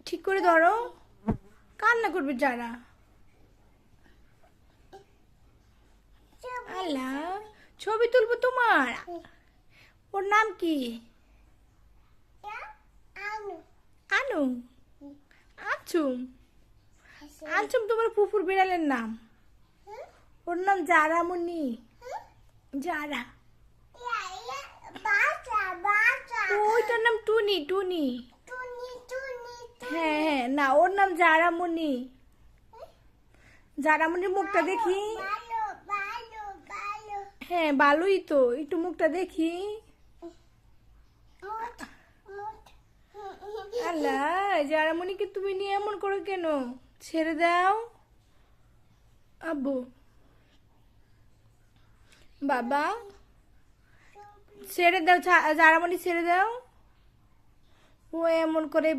ঠিক করে ধরো, কান্না করবে যারা। আল্লাহ, ছবি তুলবো তোমার। ওর নাম কি? আনু? আনছুম? আনছুম তোমার ফুফুর বিড়ালের নাম। ওর নাম জারামণি। জারা। ওইটার নাম টুনি। টুনি। হ্যাঁ হ্যাঁ, না ওর নাম জারামণি। জারামণির মুখটা দেখি। হ্যাঁ ভালোই তো, একটু মুখটা দেখি। আল্লাহ, জারামণিকে তুমি নিয়ে এমন করো কেন? ছেড়ে দাও আব্বু। বাবা ছেড়ে দাও, জারামণি ছেড়ে দাও। ও এমন করে